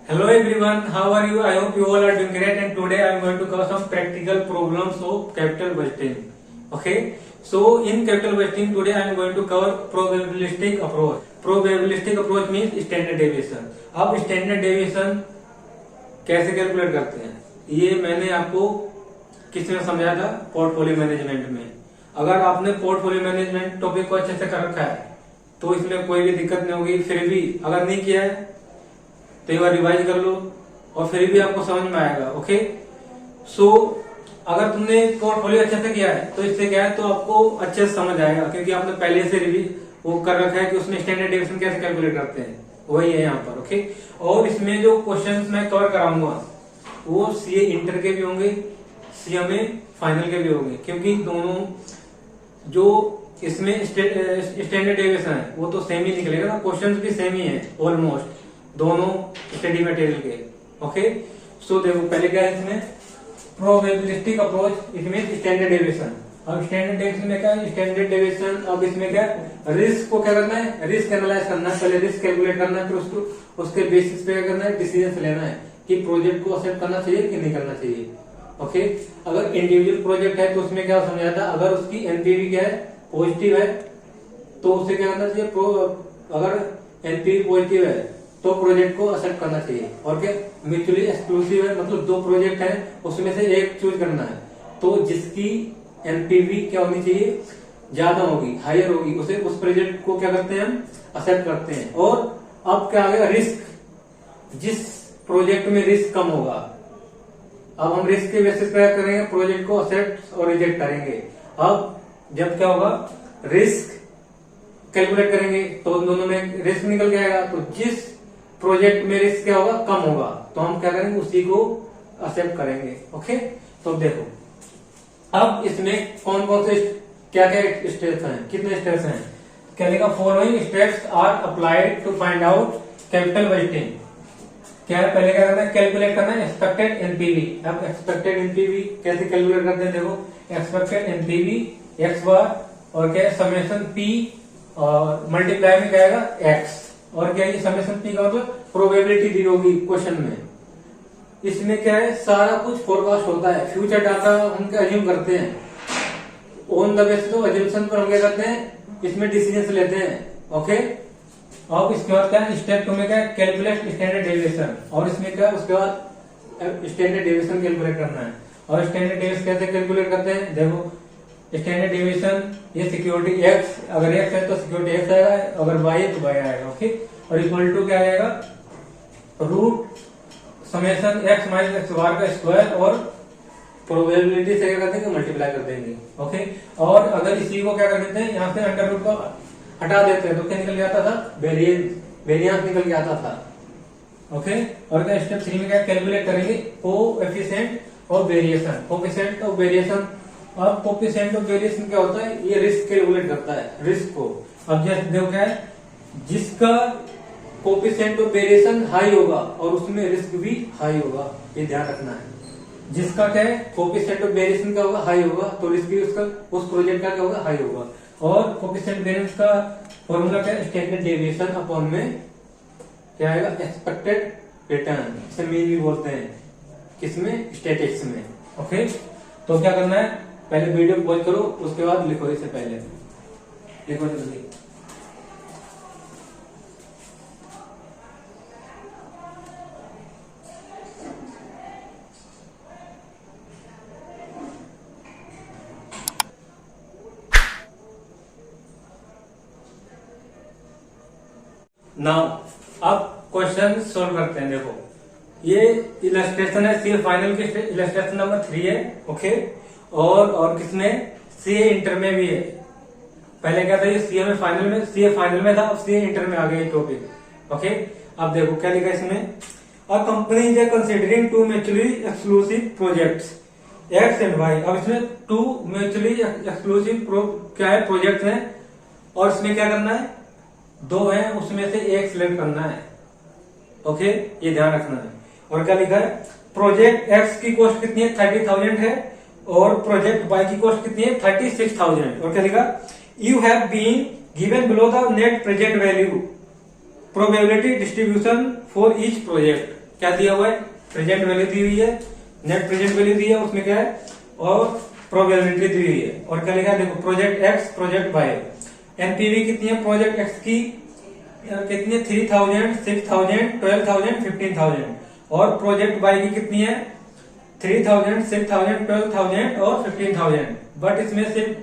Hello everyone, how are you? I hope you all are doing great, and today I am going to cover some practical problems of capital budgeting. Okay, so in capital budgeting today I am going to cover probabilistic approach. Probabilistic approach means standard deviation. अब standard deviation कैसे calculate करते हैं ये मैंने आपको किसी ने समझाया था पोर्टफोलियो मैनेजमेंट में। अगर आपने पोर्टफोलियो मैनेजमेंट टॉपिक को अच्छे से कर रखा है तो इसमें कोई भी दिक्कत नहीं होगी। फिर भी अगर नहीं किया है तो एक बार रिवाइज कर लो और फिर भी आपको समझ में आएगा। ओके, सो अगर तुमने पोर्टफोलियो अच्छे से किया है तो इससे क्या है तो आपको अच्छे से समझ आएगा, क्योंकि आपने पहले से वो कर रखा है कि उसमें स्टैंडर्ड डेविएशन कैसे कैलकुलेट करते हैं, वही है यहाँ पर। ओके, और इसमें जो क्वेश्चंस मैं कवर कराऊंगा वो सीए इंटर के भी होंगे, सीएमए फाइनल के भी होंगे, क्योंकि दोनों जो इसमें स्टैंडर्ड डेविएशन है वो तो सेम ही निकलेगा ना, क्वेश्चंस भी सेम ही है ऑलमोस्ट दोनों स्टडी मटेरियल के। ओके, सो देखो पहले क्या है इसमें प्रोबेबिलिस्टिक अप्रोच, इसमें स्टैंडर्ड डेविएशन। अब स्टैंडर्ड डेविएशन में क्या है, स्टैंडर्ड डेविएशन अब इसमें क्या रिस्क को क्या करना है, रिस्क एनालाइज करना है, पहले रिस्क कैलकुलेट करना है, फिर उसके बेसिस पे क्या करना है, डिसीजन लेना है कि प्रोजेक्ट को एक्सेप्ट करना चाहिए कि नहीं करना चाहिए। ओके, अगर इंडिविजुअल प्रोजेक्ट है तो उसमें क्या समझाया था, अगर उसकी एनपीवी क्या है पॉजिटिव है तो उसे क्या करना चाहिए, अगर एनपीवी पॉजिटिव है तो प्रोजेक्ट को एक्सेप्ट करना चाहिए। और क्या म्यूचुअली एक्सक्लूसिव है, मतलब दो प्रोजेक्ट है उसमें से एक चूज करना है, तो जिसकी एनपीवी क्या होनी चाहिए ज्यादा होगी, हायर होगी, उसे उस प्रोजेक्ट को क्या करते हैं हम एक्सेप्ट करते हैं। और अब क्या आ गया रिस्क, जिस प्रोजेक्ट में रिस्क कम होगा अब हम रिस्क के बेसिस पे करेंगे, प्रोजेक्ट को एक्सेप्ट और रिजेक्ट करेंगे। अब जब क्या होगा रिस्क कैलकुलेट करेंगे तो उन दोनों में रिस्क निकल के आएगा, तो जिस प्रोजेक्ट में रिस्क क्या होगा कम होगा तो हम क्या करेंगे उसी को एक्सेप्ट करेंगे। ओके, तो देखो अब इसमें कौन कौन से क्या क्या स्टेप्स हैं, कितने स्टेप्स हैं, क्या लिखा following steps are applied to find out capital budgeting. क्या है पहले क्या करना है, कैलकुलेट करना है एक्सपेक्टेड एनपीवी। अब एक्सपेक्टेड एनपीवी कैसे कैलकुलेट करते हैं, देखो एक्सपेक्टेड एनपीवी एक्स बार और क्या है समेशन पी और मल्टीप्लाई में क्या आएगा एक्स, और क्या है समेशन पी का मतलब प्रोबेबिलिटी दी होगी क्वेश्चन में। इसमें क्या है सारा कुछ फोरकास्ट होता है, फ्यूचर डाटा हम अज्यूम करते हैं, ऑन द बेसिस ऑफ अज्यूमशन पर हम क्या करते हैं इसमें डिसीजन लेते हैं। ओके, अब इसके बाद क्या है स्टेप 2 में क्या है कैलकुलेट स्टैंडर्ड डेविएशन, और इसमें क्या है उसके बाद स्टैंडर्ड डेविएशन कैलकुलेट करना है। और स्टैंडर्ड डेविएशन कैसे कैलकुलेट करते हैं, देखो स्टैंडर्ड डेविएशन ये सिक्योरिटी एक्स, अगर एक्स है तो सिक्योरिटी एक्स आएगा, अगर वाई है तो वाई आएगा। ओके, और इक्वल टू क्या आएगा root summation x minus x bar का स्क्वायर, और प्रोबेबिलिटी से क्या कर देंगे मल्टीप्लाई कर देंगे। ओके, और अगर इसी को क्या कर देते हैं यहाँ से अंडर रूट को हटा देते हैं तो क्या निकल जाता था वेरिएंस निकल के आता था। ओके, और क्या स्टेप 3 में क्या कैलकुलेट करेंगे coefficient of variation, coefficient of variation. अब कोएफिशिएंट ऑफ वेरिएशन क्या होता है, ये रिस्क कैलकुलेट करता है रिस्क को। अब जैसे देखो क्या है जिसका कोएफिशिएंट ऑफ वेरिएशन हाई होगा और उसमें रिस्क भी हाई होगा, ये ध्यान रखना है। जिसका क्या है कोएफिशिएंट ऑफ वेरिएशन का होगा हाई होगा तो रिस्क भी उसका उस प्रोजेक्ट का क्या होगा हाई होगा। और कोएफिशिएंट वेरिएंस का फॉर्मूला क्या है स्टैंडर्ड डेविएशन अपॉन में क्या आएगा एक्सपेक्टेड रिटर्न, इसे मीन भी बोलते हैं किसमें स्टैटिस्टिक्स में। ओके, तो क्या करना है पहले वीडियो पॉज करो, उसके बाद लिखो, इससे पहले लिखो जल्दी। नाउ अब क्वेश्चन सोल्व करते हैं। देखो ये इलस्ट्रेशन है सी फाइनल के इलस्ट्रेशन नंबर 3 है। ओके, और किसमें सीए इंटर में भी है। पहले क्या था ये सीए में फाइनल में, सीए फाइनल में था, अब सीए इंटर में आ गया ये टॉपिक। ओके, अब देखो क्या लिखा इसमें, a company is considering two mutually exclusive projects X and Y. अब इसमें टू म्यूचुअली एक्सक्लूसिव क्या है प्रोजेक्ट है, और इसमें क्या करना है दो है उसमें से एक सिलेक्ट करना है। ओके, ये ध्यान रखना है। और क्या लिखा है प्रोजेक्ट एक्स की कॉस्ट कितनी है 30,000 है, और प्रोजेक्ट वाई की कॉस्ट कितनी है 36,000। और क्या लिखा you have been given below the net present value probability distribution for each project. क्या दिया हुआ है, प्रेजेंट वैल्यू दी हुई है, नेट प्रेजेंट वैल्यू दी है, उसमें क्या है और प्रोबेबिलिटी दी हुई है। और क्या लिखा है देखो, project X project Y. NPV कितनी है प्रोजेक्ट एक्स की, कितनी है 3000, 6000, 12000, 15000। और प्रोजेक्ट वाई की कितनी है 3000, 6000, 12000 और 15000। बट इसमें सिर्फ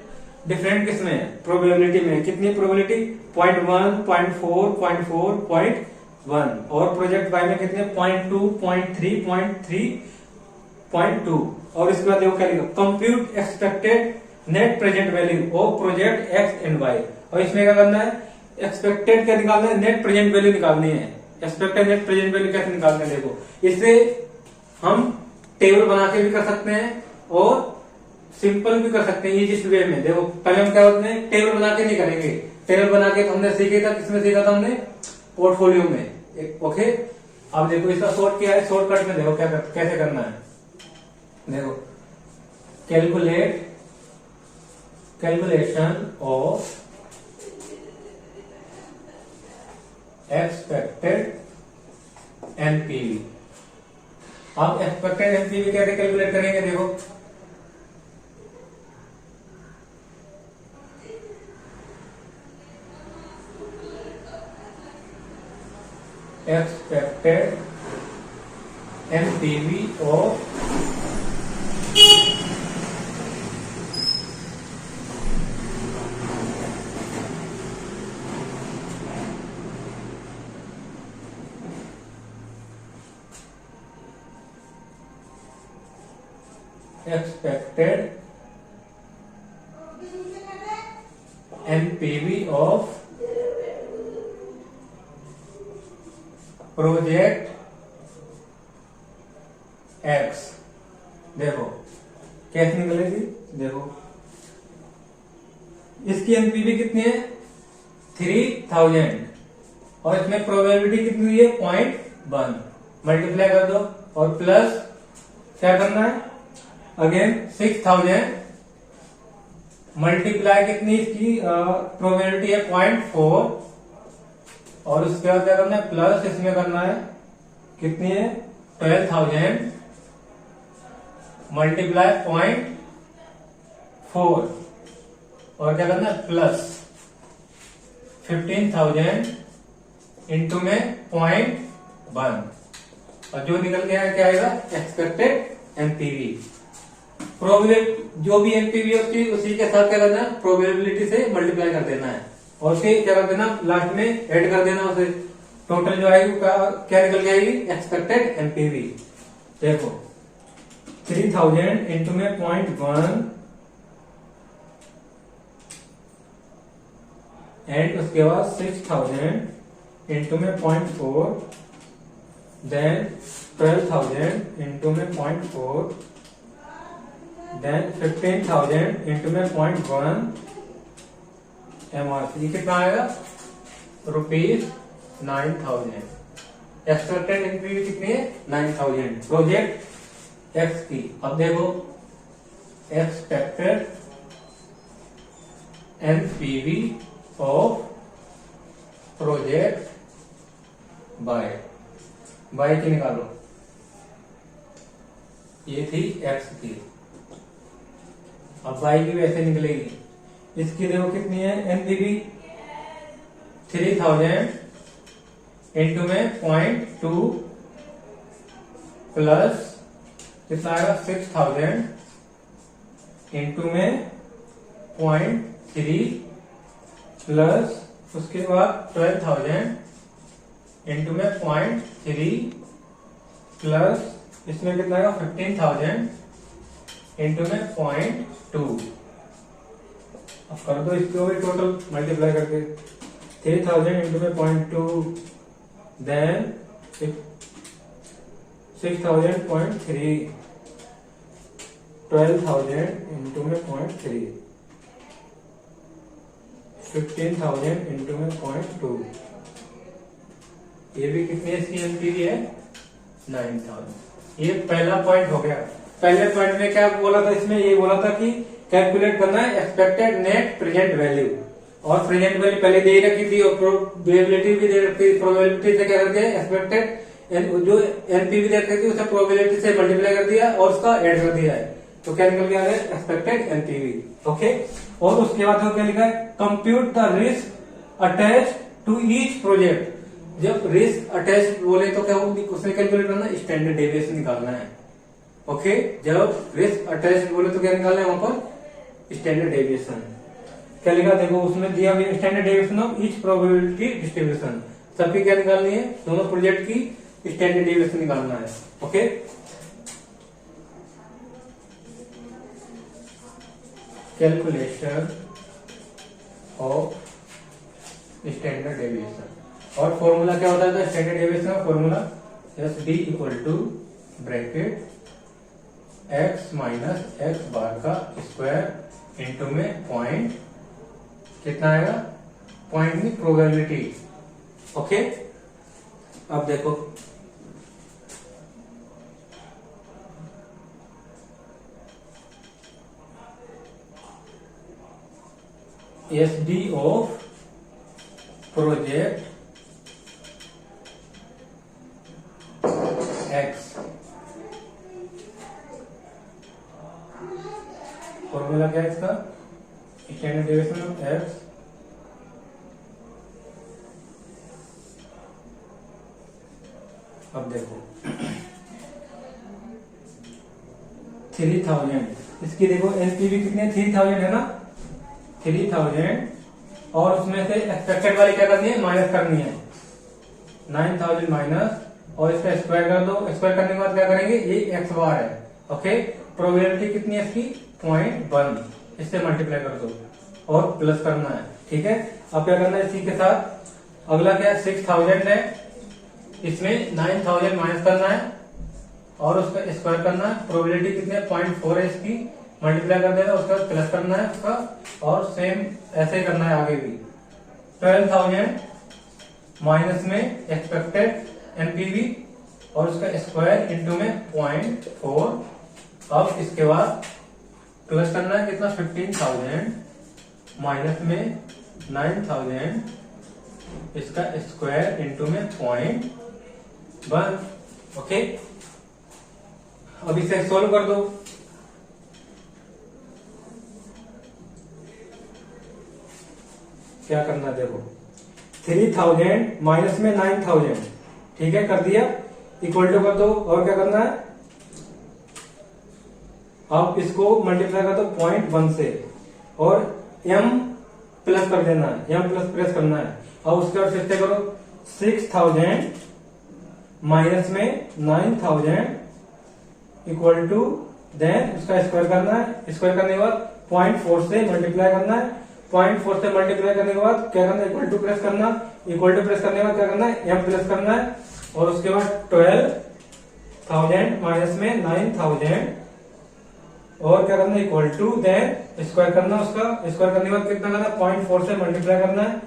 डिफरेंट किसमें है, प्रोबेबिलिटी में। कितनी प्रोबेबिलिटी 0.1, 0.4, 0.4, 0.1। और प्रोजेक्ट वाई में कितने 0.2, 0.3, 0.3, 0.2। और इसके बाद देखो क्या लिखा, compute expected net present value of project X and Y. और इसमें क्या करना है, एक्सपेक्टेड क्या निकालना है, नेट प्रेजेंट वैल्यू निकालनी है। एक्सपेक्टेड नेट प्रेजेंट वैल्यू कैसे निकालते हैं देखो, इससे हम टेबल बना के भी कर सकते हैं और सिंपल भी कर सकते हैं इजीएस्ट वे में। देखो पहले हम क्या करते हैं, टेबल बना के नहीं करेंगे। टेबल बना के तो हमने सीखे था, किसमें सीखा था हमने, पोर्टफोलियो में। ओके, अब देखो इसका शॉर्ट क्या है, शॉर्टकट में देखो क्या कैसे करना है। देखो कैलकुलेशन ऑफ एक्सपेक्टेड एनपीवी। अब एक्सपेक्टेड एनपीवी कैसे कैलकुलेट करेंगे देखो, expected NPV of expected NPV of project x. देखो कैसे निकलेगी, देखो इसकी एनपीवी कितनी है 3000 और इसमें प्रोबेबिलिटी कितनी हुई है 0.1। मल्टीप्लाई कर दो और प्लस क्या करना है, अगेन 6000 मल्टीप्लाई कितनी इसकी प्रोबेबिलिटी है 0.4 और उसके बाद क्या करना है प्लस इसमें करना है कितनी है 12000 मल्टीप्लाई 0.4 और क्या करना है प्लस 15000 इंटू में 0.1 और जो निकल के आया क्या आएगा एक्सपेक्टेड एनपीवी। प्रोबेबिलिटी जो भी एनपीवी होती है उसी के साथ क्या करना है प्रोबेबिलिटी से मल्टीप्लाई कर देना है और फिर क्या कर देना लास्ट में ऐड कर देना उसे, टोटल जो आएगी क्या निकल के आएगी एक्सपेक्टेड एनपीवी। देखो 3000 इंटू में 0.1 एंड उसके बाद 6000 इंटू में 0.4 देन 12000 इंटू में 0.4 देन 15000 इंटू में 0.1 एमआरपी कितना आएगा ₹9000। एक्सपेक्टेड एनपीवी कितनी है 9000 प्रोजेक्ट एक्स की। अब देखो expected NPV of project by की निकालो, ये थी एक्स की। अब बाई की वैसे निकलेगी, इसकी देखो कितनी है एनपीवी 3000 इंटू में 0.2 प्लस कितना आएगा 6000 इंटू में 0.3 प्लस उसके बाद 12000 इंटू में 0.3 प्लस इसमें कितना आएगा 15000 इंटू में 0.2। अब कर दो इसको भी टोटल मल्टीप्लाई करके 3000 इंटू में 0.2 देन 6000 0.3 12000 इंटू में 0.3 15000 इंटू में 0.2 ये भी कितनी इसकी एनपीवी है 9000। ये पहला पॉइंट हो गया। पहले पॉइंट में क्या बोला था, इसमें ये बोला था कि कैलकुलेट करना है एक्सपेक्टेड नेट प्रेजेंट वैल्यू और प्रेजेंट वैल्यू पहले दे रखी थी और प्रोबेबिलिटी भी दे रखी थी। प्रोबेबिलिटी से क्या करके एक्सपेक्टेड जो एनपीवी देख रही थी उसे प्रोबेबिलिटी से मल्टीप्लाई कर दिया और उसका ऐड कर दिया है, तो क्या निकल गया है एक्सपेक्टेड एनपीवी। ओके, और उसके बाद क्या लिखा है, compute the risk attach to each project. जब रिस्क अटैच बोले तो क्या होगी, उसमें कैलकुलेट करना, स्टैंडर्ड डेविएशन निकालना है। ओके, जब रिस्क अटैच बोले तो क्या निकालना है वहां पर, स्टैंडर्ड डेविएशन। क्या लिखा देखो उसमें दिया हुआ standard deviation of each probability distribution, सबकी क्या निकालनी है, दोनों प्रोजेक्ट की स्टैंडर्ड डेविएशन निकालना है। Okay, calculation of standard deviation, और फॉर्मूला क्या होता है स्टैंडर्ड डेविएशन का formula, S D equal to bracket x minus x bar का स्क्वायर इंटू में पॉइंट, कितना आएगा, पॉइंट की प्रोबेबिलिटी। ओके, अब देखो S D of project x, formula क्या है इसका, स्टैंडर्ड डेविएशन ऑफ एक्स अब देखो 3000, इसकी देखो एनपीवी कितनी है, 3000 है ना, 3000, और उसमें से एक्सपेक्टेड वाली क्या करनी है, माइनस करनी है, 9000 माइनस, और इसका स्क्वायर कर दो, स्क्वायर करने के बाद क्या करेंगे, ये एक्स बार है। ओके, प्रोबेबिलिटी कितनी है इसकी, 0.1, इससे मल्टीप्लाई कर दो और प्लस करना है। ठीक है, अब क्या करना है इसी के साथ, अगला क्या है, 6000 है, इसमें 9000 माइनस करना है और उसका स्क्वायर करना है, प्रोबेबिलिटी कितनी है, 0.4 है इसकी, मल्टीप्लाई कर देना, उसका प्लस करना है उसका, और सेम ऐसे ही करना है आगे भी। 12000 माइनस में एक्सपेक्टेड एनपीवी और उसका स्क्वायर इंटू में 0.4, अब इसके बाद प्लस करना है कितना, 15000 माइनस में 9000, इसका स्क्वायर इंटू में 0.1। ओके, अब इसे सोल्व कर दो, क्या करना है देखो, 3000 माइनस में 9000, ठीक है कर दिया, इक्वल टू कर दो, और क्या करना है, अब इसको मल्टीप्लाई कर दो 0.1 से, और m प्लस कर देना है, m प्लस प्रेस करना है। अब उसके बाद फिर से करो, 6000 माइनस में 9000 इक्वल टू, देन उसका स्क्वायर करना है, स्क्वायर करने के बाद 0.4 से मल्टीप्लाई करना है, 0.4 से मल्टीप्लाई करने के बाद क्या करना है, इक्वल टू प्रेस करना, इक्वल टू प्रेस करने के बाद क्या करना है, m प्लस करना है, और उसके बाद 12000 माइनस में 9000, और क्या करना है, इक्वल टू, देन स्क्वायर करना, उसका स्क्वायर करने के बाद कितना करना है, 0.4 से मल्टीप्लाई करना है,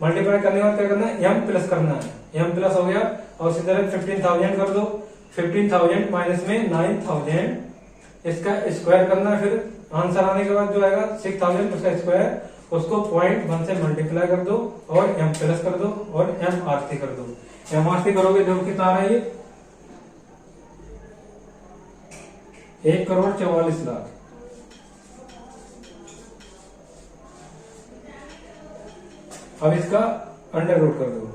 मल्टीप्लाई करने के बाद क्या करना है, m प्लस करना है, m प्लस हो गया, और इसी तरह 15000 कर दो, 15000 माइनस में 9000, इसका स्क्वायर करना है, फिर आंसर आने के बाद जो आएगा 6000 उसका स्क्वायर, उसको 0.1 से मल्टीप्लाई कर दो और m प्लस कर दो और MRC कर दो। MRC करोगे देखो कितना आ रहा है, ये 1,44,00,000। अब इसका अंडर रूट कर दो,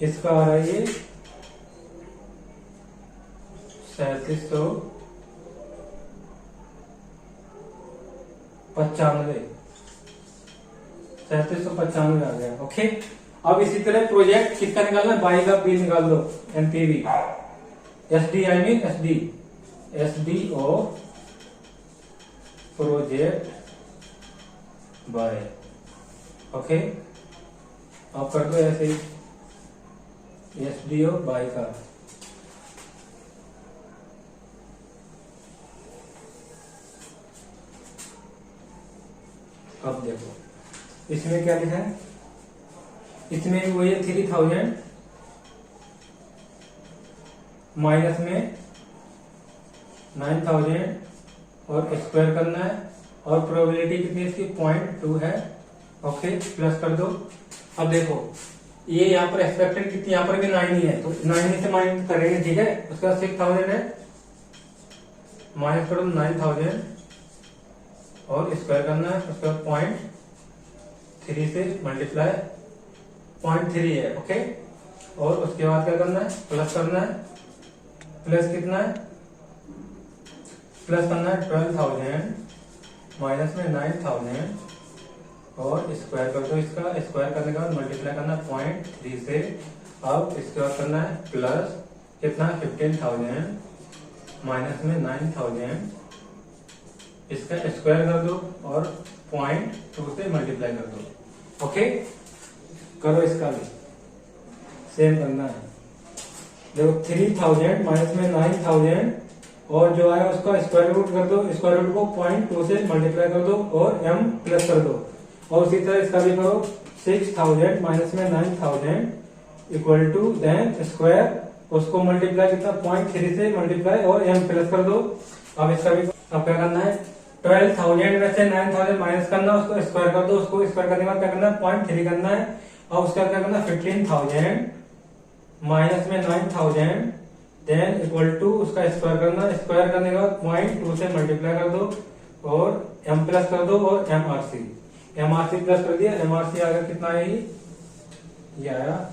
इसका आ रहा है ये 3795 आ गया। ओके, अब इसी तरह प्रोजेक्ट किसका निकालना है, बाई का बी निकाल दो, NPV, SD I mean SD of project B. Okay, आप कर दो ऐसे ही, एसडी ऑफ बाई का, अब देखो इसमें क्या लिखा है, इसमें वही है 3000 माइनस में 9000 और स्क्वायर करना है, और प्रोबेबिलिटी कितनी है इसकी, 0.2 है। ओके, प्लस कर दो। अब देखो ये यहाँ पर एक्सपेक्टेड कितनी, यहाँ पर भी 9 ही है, तो 9 से माइनस करेंगे, ठीक है। उसके बाद 6000 है, माइनस करो 9000 और स्क्वायर करना है। उसके बाद 0.3 से मल्टीप्लाई 0.3 है, ओके। और उसके बाद क्या करना है, प्लस करना है। प्लस कितना है, प्लस करना है 12,000 माइनस में 9,000 और स्क्वायर कर दो इसका। स्क्वायर करने के बाद मल्टीप्लाई करना है 0.3 से। अब इसके बाद करना है प्लस कितना, 15,000 माइनस में 9,000, इसका स्क्वायर कर दो और 0.2 से मल्टीप्लाई कर दो, ओके। करो इसका भी सेम करना है। देखो 3,000 माइनस में 9,000 और जो आया उसका स्क्वायर रूट कर दो। स्क्वायर रूट को 0.2 से मल्टीप्लाई कर दो और m प्लस कर दो। और उसी तरह इसका भी करो 6,000 माइनस में 9,000 इक्वल टू देन स्क्वायर, उसको मल्टीप्लाई कितना 0.3 से मल्टीप्लाई और m प्लस कर दो। अब इसका भी अब क्या करना है, 12,000 में से 9,000 माइनस करना, उसको स्क्वायर कर दो। उसको स्क्वायर करने के बाद क्या करना है, 0.3 करना है और उसका क्या करना है 15,000 माइनस में 9,000 देन इक्वल टू उसका स्क्वायर करना। स्क्वायर करने के बाद 0.2 से मल्टीप्लाई कर दो और m प्लस कर दो और एमआरसी प्लस कर दिया। एमआरसी आगे कितना है, ये आया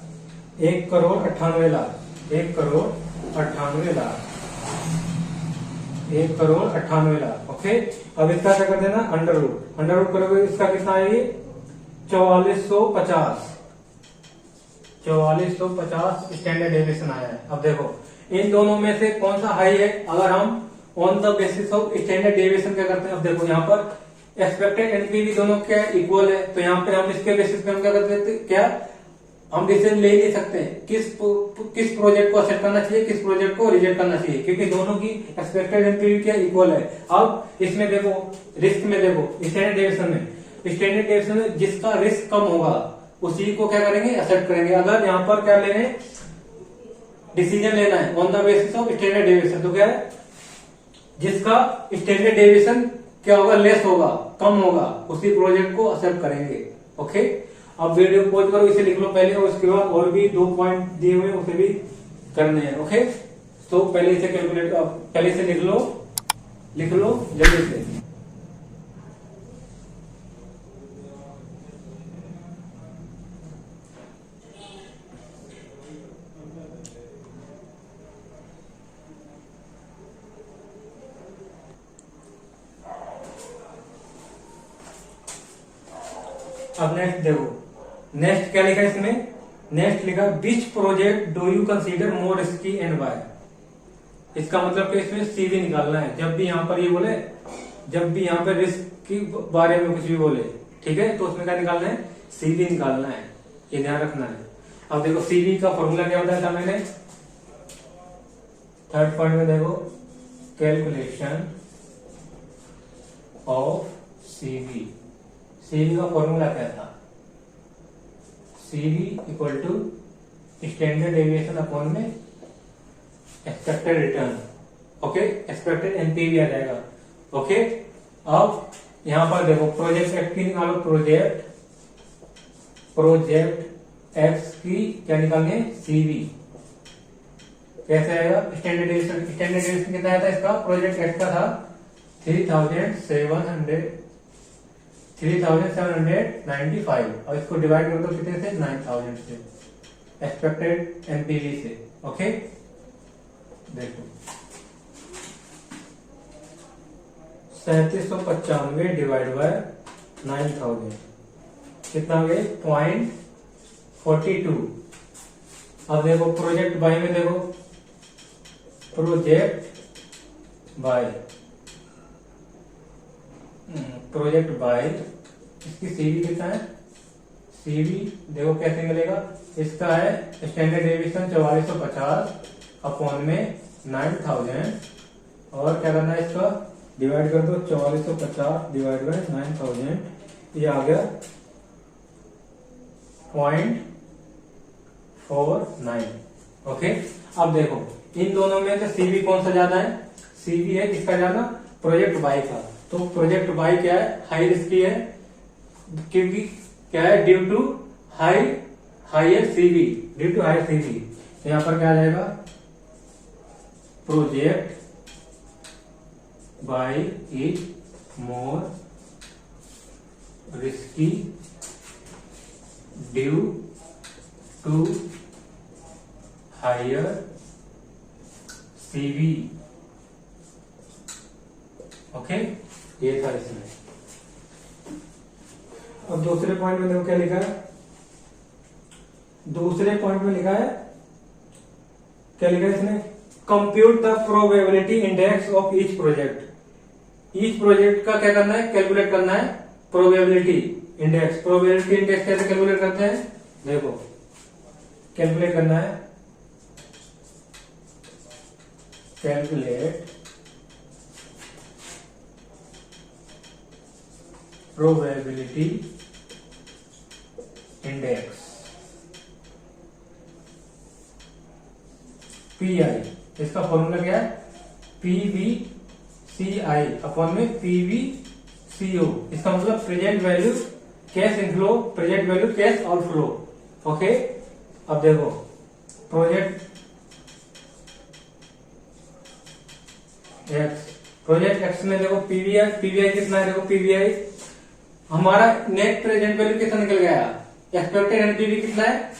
1,98,00,000, 1,98,00,000, 1,98,00,000, ओके। अब इसका क्या कर देना, अंडर रूट करोगे, इसका कितना है, 4450 स्टैंडर्ड डेविएशन आया है। अब देखो इन दोनों में से कौन सा हाई है, अगर हम on the basis of standard deviation क्या करते हैं। अब देखो यहाँ पर एक्सपेक्टेड एनपीवी दोनों क्या इक्वल है, तो यहाँ पे हम इसके बेसिस पे हम क्या करते हैं, क्या हम डिसीजन ले नहीं सकते किस प्रोजेक्ट को एक्सेप्ट करना चाहिए, किस प्रोजेक्ट को रिजेक्ट करना चाहिए, क्योंकि दोनों की एक्सपेक्टेड एनपीवी क्या इक्वल है। अब इसमें देखो रिस्क में देखो स्टैंडर्ड डेविएशन में जिसका रिस्क कम होगा उसी को क्या करेंगे, एक्सेप्ट करेंगे। अगर यहाँ पर क्या लेने डिसीजन लेना है on the basis of standard deviation, तो क्या है, जिसका स्टैंडर्ड डेविएशन क्या होगा, लेस होगा, कम होगा, उसी प्रोजेक्ट को एक्सेप्ट करेंगे, ओके। अब वीडियो पॉज करो, इसे लिख लो पहले और उसके बाद और भी 2 पॉइंट दिए हुए उसे भी करने हैं, ओके। तो पहले इसे कैलकुलेट, पहले इसे लिख लो जल्दी से। अब नेक्स्ट देखो, नेक्स्ट क्या लिखा है इसमें, नेक्स्ट लिखा which project do you consider more risky and why. इसका मतलब कि इसमें सीवी निकालना है। जब भी यहाँ पर ये बोले, जब भी यहाँ पर रिस्क के बारे में कुछ भी बोले, ठीक है, तो उसमें क्या निकालना है, सीवी निकालना है, ये ध्यान रखना है। अब देखो सीवी का फॉर्मूला क्या बताया था मैंने, थर्ड पॉइंट में देखो, कैलकुलेशन ऑफ सीवी। सीवी का फॉर्मूला क्या था, CV equal to standard deviation upon में expected return, okay. Expected NPV आ जाएगा, ओके। अब यहां पर देखो प्रोजेक्ट एक्स की निकालो, प्रोजेक्ट एक्स की क्या निकालनी है, सीवी। कैसे आएगा, स्टैंडर्ड डेविएशन कितना आया था इसका, प्रोजेक्ट एक्स का था 3,795 और इसको डिवाइड कर दो कितने से, 9,000 से, एक्सपेक्टेड एनपीवी से, ओके। देखो 3795 डिवाइड बाय 9,000 कितना हो गया, 0.42। अब देखो प्रोजेक्ट बाय में देखो, प्रोजेक्ट बाय इसकी सीवी कितना है, सीवी देखो कैसे मिलेगा, इसका है स्टैंडर्ड डेविएशन 4450 अपॉन में 9,000 और क्या करना है, इसका डिवाइड कर दो, 4450 डिवाइड बाय 9,000, ये आ गया 0.49, ओके। अब देखो इन दोनों में से सीवी कौन सा ज्यादा है, सीवी है किसका ज्यादा, प्रोजेक्ट बाय का। तो प्रोजेक्ट बाय क्या है, हाई रिस्की है, क्योंकि क्या है, due to higher CV, due to higher CV. तो यहां पर क्या आ जाएगा, project Y is more risky due to higher CV. Okay, ये था इसमें। अब दूसरे पॉइंट में देखो क्या लिखा है, दूसरे पॉइंट में लिखा है, क्या लिखा है इसमें, compute the probability index of each project. Each project का क्या करना है, कैलकुलेट करना है प्रोबेबिलिटी इंडेक्स। प्रोबेबिलिटी इंडेक्स कैसे कैलकुलेट करते हैं, देखो कैलकुलेट करना है, कैलकुलेट प्रोबेबिलिटी इंडेक्स पीआई। इसका फॉर्मूला क्या है, PV/CI अपॉन में PV/CO। इसका मतलब present value cash inflow, present value cash outflow. Okay, अब देखो प्रोजेक्ट एक्स में देखो पीवीआई कितना है, देखो पीवीआई हमारा नेट प्रेजेंट वैल्यू कितना निकल गया, एक्सपेक्टेड एनपीवी कितना है,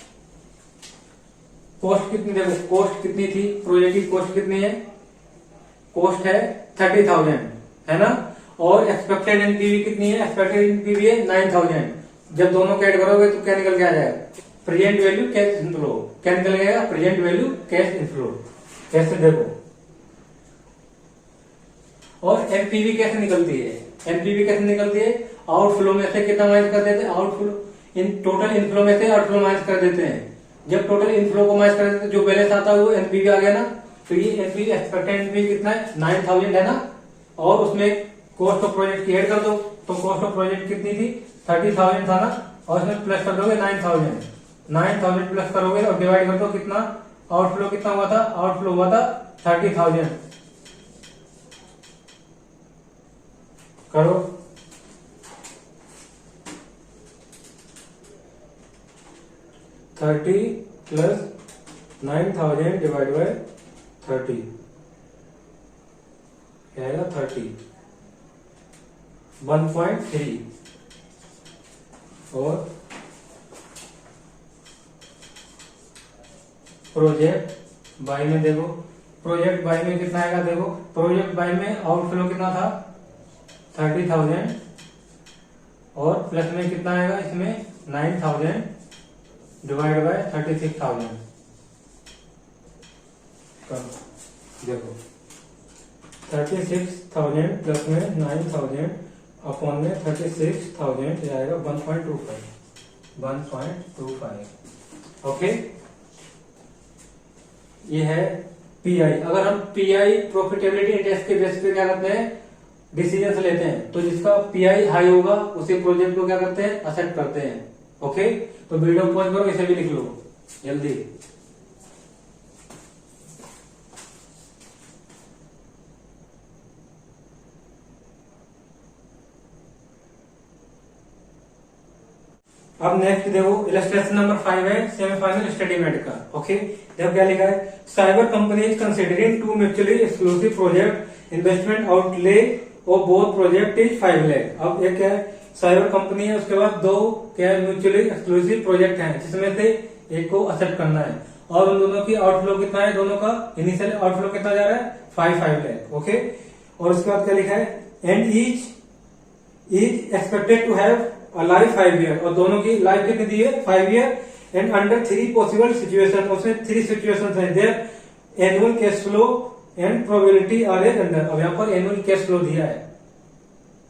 कॉस्ट कितनी, देखो कॉस्ट कितनी थी, प्रोजेक्ट की कॉस्ट कितनी है, कॉस्ट है 30,000 है ना, और एक्सपेक्टेड एनपीवी कितनी है, एक्सपेक्टेड एनपीवी है 9,000। जब दोनों को ऐड करोगे तो क्या निकल के आ जाएगा, प्रेजेंट वैल्यू कैश इनफ्लो। क्या निकल गया, प्रेजेंट वैल्यू कैश इनफ्लो। कैसे देखो, और एनपीवी कैसे निकलती है, एनपीवी कैसे निकलती है, आउटफ्लो में से कितना माइनस कर देते हैं, आउटफ्लो इन टोटल इनफ्लो में से आउटफ्लो माइनस कर देते हैं। जब टोटल इनफ्लो को माइनस कर देते हैं, जो बैलेंस आता है वो एनपीवी आ गया ना। तो ये एनपीवी एक्सपेक्टेड एनपीवी कितना है, 9,000 है ना, और उसमें कॉस्ट ऑफ प्रोजेक्ट की ऐड कर दो, तो कॉस्ट ऑफ प्रोजेक्ट कितनी थी, 30,000 था ना, और उसमें प्लस कर दोगे 9,000 प्लस करोगे और डिवाइड कर दो, कितना आउटफ्लो कितना हुआ था, आउटफ्लो हुआ था 30,000। करो, थर्टी प्लस 9,000 डिवाइड बाय 30 क्या आएगा, 30 1.3। और प्रोजेक्ट बाई में देखो, प्रोजेक्ट बाई में कितना आएगा, देखो प्रोजेक्ट बाई में आउटफ्लो कितना था 30,000 और प्लस में कितना आएगा, इसमें 9,000 डिवाइड बाय 36,000। देखो 36,000 प्लस में 9,000 अपॉन में 36,000 आएगा 1.25। ओके, ये है पीआई। अगर हम पीआई प्रॉफिटेबिलिटी इंडेक्स के बेस पे क्या करते हैं, डिसीजन लेते हैं, तो जिसका पीआई हाई होगा उसी प्रोजेक्ट को क्या करते हैं, एक्सेप्ट करते हैं। ओके, तो वीडियो पॉज करो, इसे भी लिख लो जल्दी। अब नेक्स्ट देखो, इलस्ट्रेशन नंबर 5 है सेमीफाइनल स्टडी मेट का। ओके, देखो क्या लिखा है, cyber company is considering 2 mutually exclusive project, investment outlay of both project is 5 lakh. अब एक क्या है, साइबर कंपनी है, उसके बाद 2 क्या है म्यूचुअली एक्सक्लूसिव प्रोजेक्ट हैं, जिसमें से एक को एक्सेप्ट करना है, और उन दोनों की आउटफ्लो कितना है, दोनों का इनिशियल आउटफ्लो कितना जा रहा है, 5 लाख। ओके, और उसके बाद क्या लिखा है, and each is expected to have a life 5 year, और दोनों की लाइफ कितनी दी है, 5 year, and under 3 possible situation, उसमें 3 सिचुएशन है, their annual cash flow and probability are as under. अब यहाँ पर एनुअल कैश फ्लो दिया है,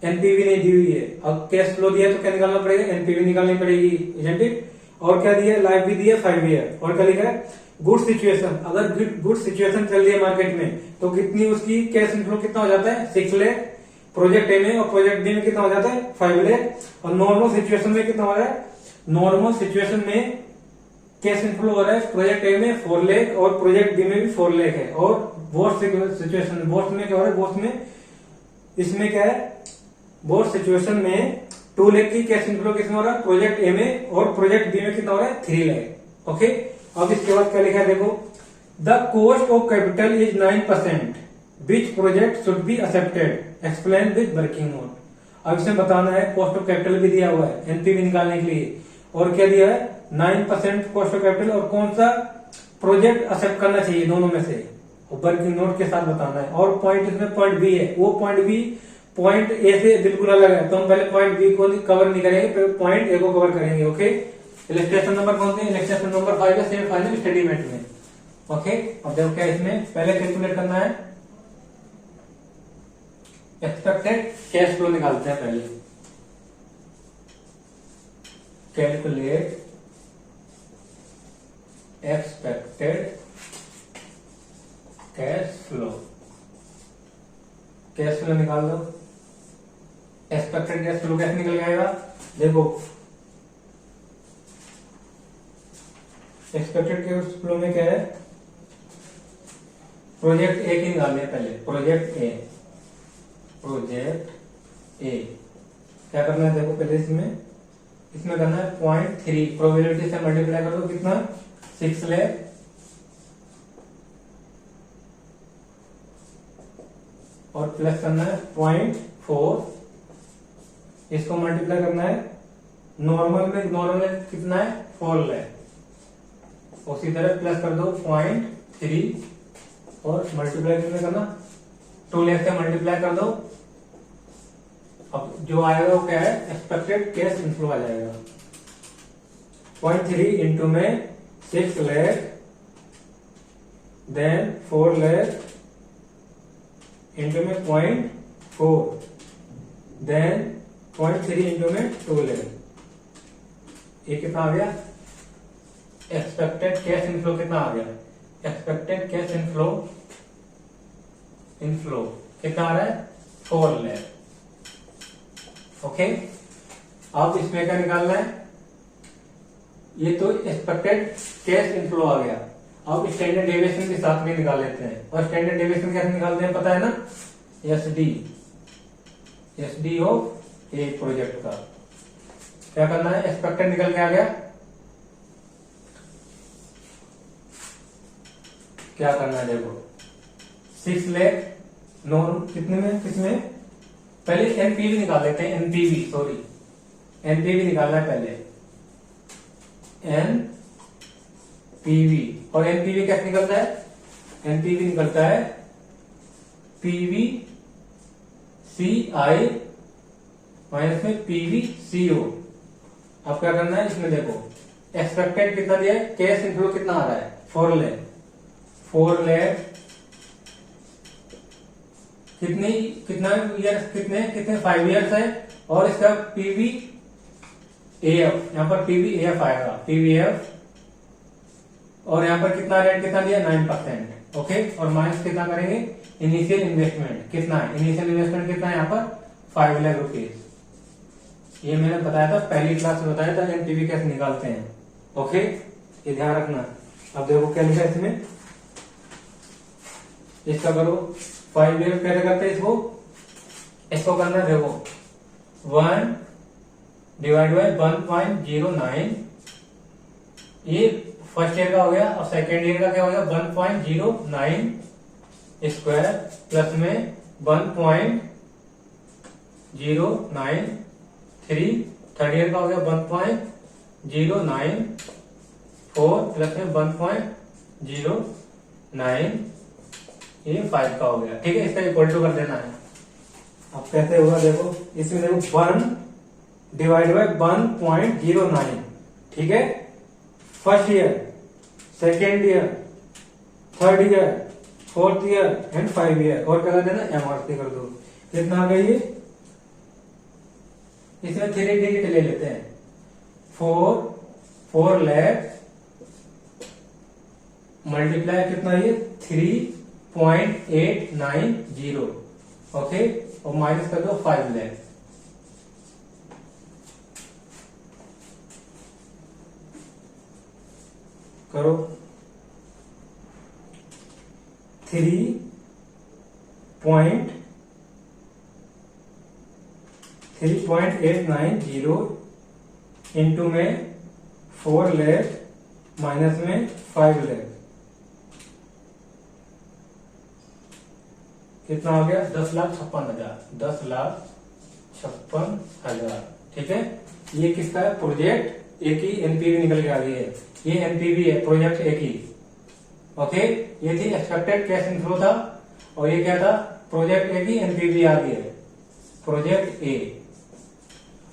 एनपीवी नहीं दी हुई है। अब कैश फ्लो दिया है तो क्या निकालना पड़ेगा, एनपीवी निकालनी पड़ेगी, इजंट इट। और क्या दिया है, लाइफ भी दी है 5 ईयर। और क्या लिखा है, गुड सिचुएशन, अगर गुड सिचुएशन चल रही है मार्केट में तो कितनी उसकी कैश इनफ्लो कितना हो जाता है, 6 लाख प्रोजेक्ट ए में, और प्रोजेक्ट बी में कितना हो जाता है, 5 लाख। और नॉर्मल सिचुएशन में कितना हो रहा है, नॉर्मल सिचुएशन में कैश इनफ्लो हो रहा है प्रोजेक्ट ए में 4 लाख और प्रोजेक्ट बी में भी 4 लाख है। और वर्स्ट सिचुएशन, वर्स्ट में क्या हो रहा है, वर्स्ट में इसमें क्या है, वर्स्ट सिचुएशन में 2 लाख की कैश इनफ्लो किसमें हो रहा है, प्रोजेक्ट ए में, और प्रोजेक्ट बी में कितना हो रहा है, 3 लाख। ओके, अब इसके बाद क्या लिखा है देखो, the cost of capital is 9%, which project should be accepted, explain with working note. अब इसमें बताना है, कॉस्ट ऑफ कैपिटल भी दिया हुआ है एनपीवी निकालने के लिए, और क्या दिया है 9% कॉस्ट ऑफ कैपिटल, और कौन सा प्रोजेक्ट एक्सेप्ट करना चाहिए दोनों में से, वर्किंग नोट के साथ बताना है। और पॉइंट इसमें पॉइंट बी है, वो पॉइंट बी पॉइंट ए से बिल्कुल अलग है, तो हम पहले पॉइंट बी को कवर नहीं करेंगे, फिर पॉइंट ए को कवर करेंगे। ओके, इलस्ट्रेशन नंबर कौन सी, इलस्ट्रेशन नंबर 5 है, सेम फाइनल स्टेटमेंट में। ओके, अब देखो क्या इसमें पहले कैलकुलेट करना है, एक्सपेक्टेड कैश फ्लो निकालते हैं पहले। Calculate expected cash flow, cash flow निकाल दो। एक्सपेक्टेड कैश फ्लो कैसे निकल जाएगा, देखो एक्सपेक्टेड कैश फ्लो में क्या है, प्रोजेक्ट ए की निकालनी है पहले, प्रोजेक्ट ए, प्रोजेक्ट ए क्या करना है देखो, पहले इसमें करना है 0.3, प्रोबेबिलिटी से मल्टीप्लाई कर दो, कितना 6 लाख, और प्लस करना है 0.4, इसको मल्टीप्लाई करना है नॉर्मल में, नॉर्मल में कितना है 4 लाख, उसी तरह प्लस कर दो 0.3, और मल्टीप्लाई कितने करना 2 लाख से मल्टीप्लाई कर दो। अब जो आएगा वो क्या है, एक्सपेक्टेड कैश इनफ्लो आ जाएगा। 0.3 इंटू में 6 लाख, देन 4 लाख इंटू में 0.4, देन 0.3 इंटू में 2 लाख, ये कितना आ गया, एक्सपेक्टेड कैश इनफ्लो कितना आ गया, एक्सपेक्टेड कैश इनफ्लो कितना आ रहा है 4 लाख। ओके, अब इसमें क्या निकालना है, ये तो एक्सपेक्टेड कैश इनफ्लो आ गया। अब स्टैंडर्ड डेविएशन के साथ में निकाल लेते हैं, और स्टैंडर्ड डेविएशन कैसे निकालते हैं पता है ना, एसडी ऑफ ए प्रोजेक्ट का क्या करना है, एक्सपेक्टेड निकल के आ गया, क्या करना है देखो 6 लाख, कितने में, किसमें, पहले एनपीवी निकाल लेते हैं, एनपीवी निकालना है पहले, एनपीवी, और एनपीवी कैसे निकलता है, एनपीवी निकलता है पीवी सी आई माइनस में पीवी सी ओ। अब क्या करना है, इसमें देखो एक्सपेक्टेड कितना दिया है, कैश इनफ्लो कितना आ रहा है 4 लाख, 4 लाख कितना ईयर्स, कितने 5 ईयर्स है, और इसका पीवी एफ, यहाँ पर पीवी एफ आएगा, पीवी एफ, और यहाँ पर कितना रेट कितना दिया 9%। ओके, और माइनस कितना करेंगे, इनिशियल इन्वेस्टमेंट कितना है, इनिशियल इन्वेस्टमेंट कितना है यहाँ पर 5 लाख रुपीज, ये मैंने बताया था पहली क्लास में, बताया था एनपीवी कैसे निकालते हैं। ओके, ये ध्यान रखना। अब देखो क्या लिखा है इसमें, इसका करो 5 ईयर कैसे करते हैं, इसको करना है देखो 1 डिवाइड बाय 1.09, ये फर्स्ट ईयर का हो गया, और सेकेंड ईयर का क्या हो गया 1.09 स्क्वायर, प्लस में 1.093, थर्ड ईयर का हो गया 1.094, प्लस में 1.09, ये 5 का हो गया। ठीक है, इसका इक्वल टू कर देना है। अब कैसे होगा देखो, इसमें देखो 1 डिवाइड बाय 1.09, ठीक है, first year, second year, third year, fourth year and 5 year, और क्या कर देना एमआरसी कर दो। कितना आ गया ये, इसमें 3 डिजिट ले लेते हैं, 4 लाख मल्टीप्लाई कितना ये 3.890, ओके, और माइनस कर दो 5 लाख, करो 3.890 3.890 इंटू में 4 लाख माइनस में 5 लाख, कितना हो गया? 10,56,000, 10,56,000। ठीक है, ये किसका है? प्रोजेक्ट ए की एनपीवी निकल के आ गई है। ये एनपीवी है प्रोजेक्ट ए की। ओके, ये थी एक्सपेक्टेड कैश इनफ्लो था, और ये क्या था? प्रोजेक्ट ए की एनपीवी आ गई है, प्रोजेक्ट ए।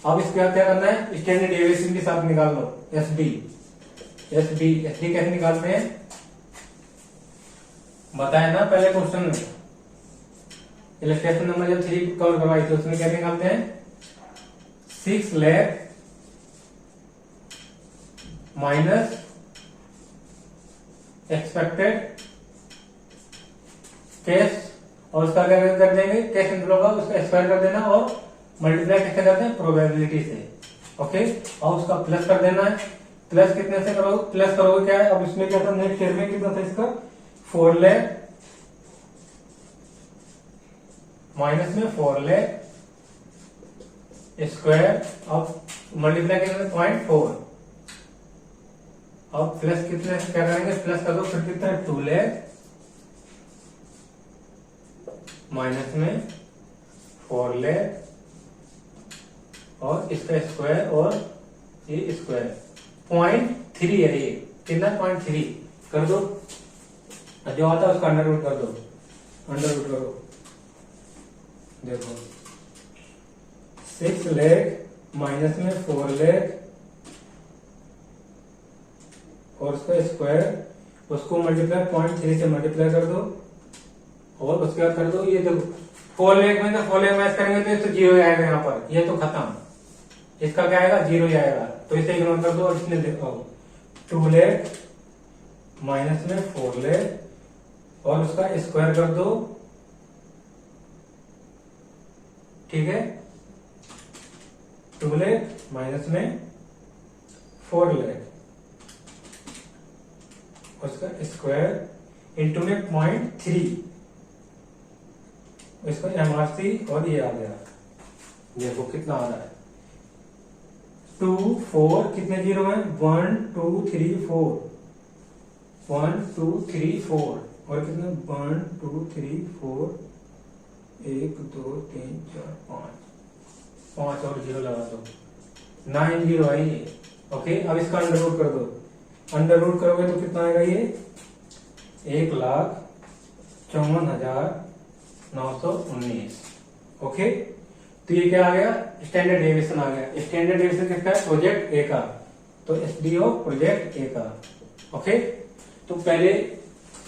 अब इसके बाद क्या करना है? स्टैंडर्ड डेविएशन के साथ निकाल लो एसडी। एसडी कैसे निकालते हैं बताया ना पहले क्वेश्चन में। इलस्ट्रेशन नंबर जब 3 कवर करवाई तो उसमें क्या निकालते हैं? 6 लाख माइनस एक्सपेक्टेड कैश, और उसका क्या कर देंगे? कैश इनफ्लो का उसका स्क्वायर कर देना और मल्टीप्लाई कैसे करते हैं? प्रोबेबिलिटी से। ओके, और उसका प्लस कर देना है। प्लस कितने से करोगे? प्लस करोगे क्या है? अब इसमें क्या था? नेक्स्ट ईयर में कितना था इसका? 4 लाख माइनस में 4 लाख स्क्वायर, अब मल्टीप्लाई कितने? 0.4। अब प्लस कितने से क्या करेंगे? प्लस कर दो, फिर कितना है? 2 लाख माइनस में 4 लाख और इसका स्क्वायर और ये स्क्वायर 0.3 है। ये कितना? 0.3 कर दो, जो आता है उसका अंडर रूट कर दो, अंडर रूट करो। देखो 6 लाख माइनस में 4 लाख और उसका स्क्वायर, उसको मल्टीप्लाई 0.3 से मल्टीप्लाई कर दो, और उसके बाद कर दो ये देखो 4 लाख में तो 4 लाख मैच करेंगे तो इसको 0 आएगा यहाँ पर, ये तो खत्म। इसका क्या आएगा? 0 ही आएगा, तो इसे इग्नोर कर दो। और इसने देखो 2 लाख माइनस में 4 लाख और उसका स्क्वायर कर दो। ठीक है, 2 लाख माइनस में 4 लाख उसका स्क्वायर इंटू में 0.3, इसका एमआरसी, और ये आ गया। देखो कितना आ रहा है? 2 4 कितने जीरो है? 1 2 3 4, 1 2 3 4, और कितने? 1 2 3 4, 1 2 3 4 5 और जीरो लगा दो, 9 जीरो आई ये। ओके, अब इसका अंडर रूट कर दो। अंडर रूट करोगे तो कितना आएगा? ये 1,54,919। ओके, तो ये क्या आ गया? स्टैंडर्ड डेविएशन आ गया। स्टैंडर्ड डेविएशन किसका है? प्रोजेक्ट ए का, तो एसडीओ प्रोजेक्ट ए का। ओके, तो पहले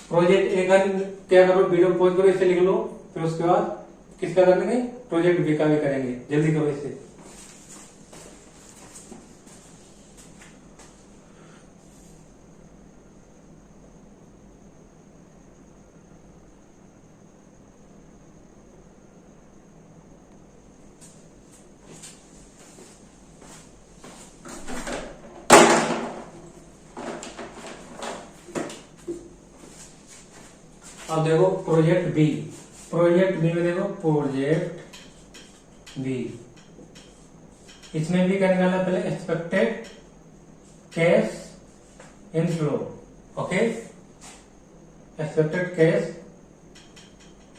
प्रोजेक्ट ए का क्या करो? वीडियो पॉज करो, इसे लिख लो, फिर उसके बाद किसका कर देंगे? प्रोजेक्ट बी का भी करेंगे। जल्दी करो इसे। अब देखो प्रोजेक्ट बी। प्रोजेक्ट बी में देखो प्रोजेक्ट बी, इसमें भी क्या निकालना? पहले expected cash inflow. Okay, expected cash